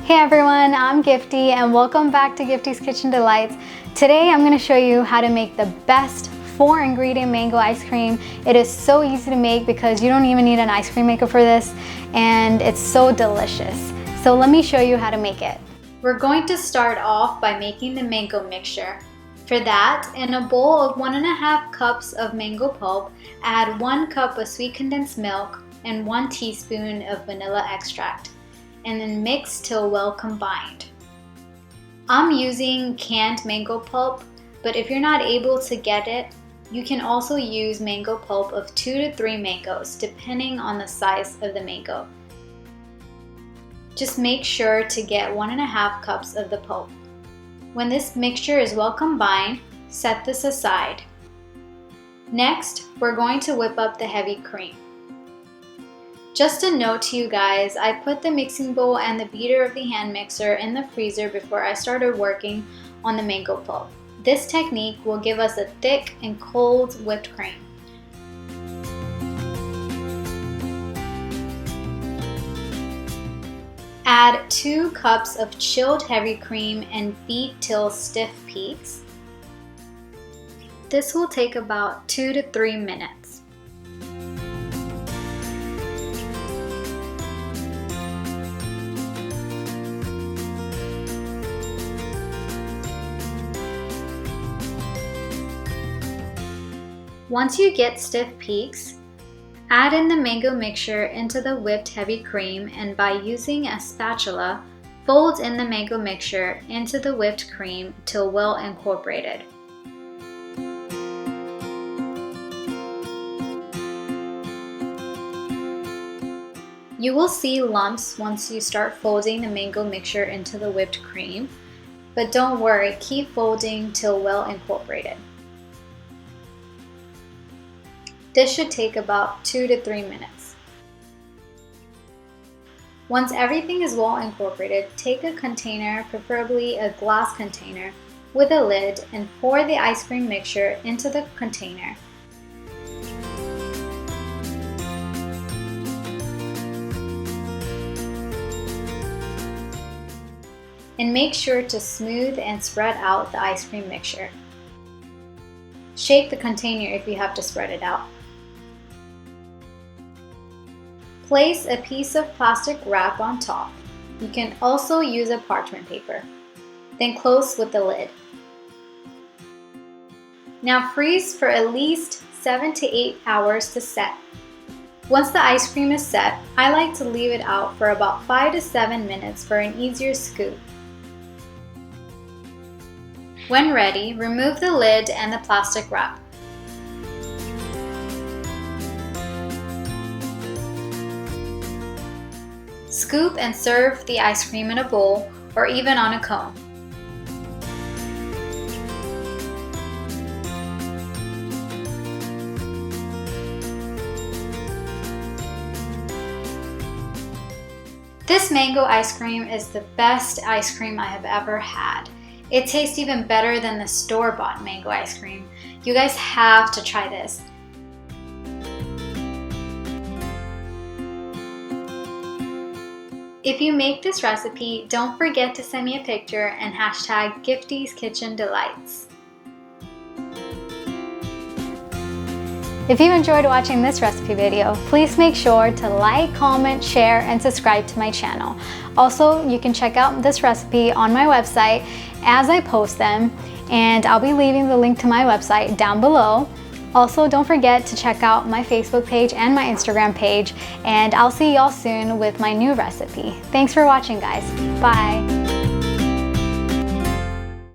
Hey everyone, I'm Gifty and welcome back to Gifty's Kitchen Delights. Today I'm going to show you how to make the best 4-ingredient mango ice cream. It is so easy to make because you don't even need an ice cream maker for this, and it's so delicious. So let me show you how to make it. We're going to start off by making the mango mixture. For that, in a bowl of 1.5 cups of mango pulp, add 1 cup of sweet condensed milk and 1 teaspoon of vanilla extract, and then mix till well combined. I'm using canned mango pulp, but if you're not able to get it, you can also use mango pulp of 2 to 3 mangoes, depending on the size of the mango. Just make sure to get 1.5 cups of the pulp. When this mixture is well combined, set this aside. Next, we're going to whip up the heavy cream. Just a note to you guys, I put the mixing bowl and the beater of the hand mixer in the freezer before I started working on the mango pulp. This technique will give us a thick and cold whipped cream. Add 2 cups of chilled heavy cream and beat till stiff peaks. This will take about 2 to 3 minutes. Once you get stiff peaks, add in the mango mixture into the whipped heavy cream, and by using a spatula, fold in the mango mixture into the whipped cream till well incorporated. You will see lumps once you start folding the mango mixture into the whipped cream, but don't worry, keep folding till well incorporated. This should take about 2 to 3 minutes. Once everything is well incorporated, take a container, preferably a glass container, with a lid and pour the ice cream mixture into the container. And make sure to smooth and spread out the ice cream mixture. Shake the container if you have to spread it out. Place a piece of plastic wrap on top. You can also use a parchment paper. Then close with the lid. Now freeze for at least 7 to 8 hours to set. Once the ice cream is set, I like to leave it out for about 5 to 7 minutes for an easier scoop. When ready, remove the lid and the plastic wrap. Scoop and serve the ice cream in a bowl or even on a cone. This mango ice cream is the best ice cream I have ever had. It tastes even better than the store-bought mango ice cream. You guys have to try this. If you make this recipe, don't forget to send me a picture and hashtag Gifty's Kitchen Delights. If you enjoyed watching this recipe video, please make sure to like, comment, share, and subscribe to my channel. Also, you can check out this recipe on my website as I post them, and I'll be leaving the link to my website down below. Also, don't forget to check out my Facebook page and my Instagram page, and I'll see y'all soon with my new recipe. Thanks for watching, guys. Bye.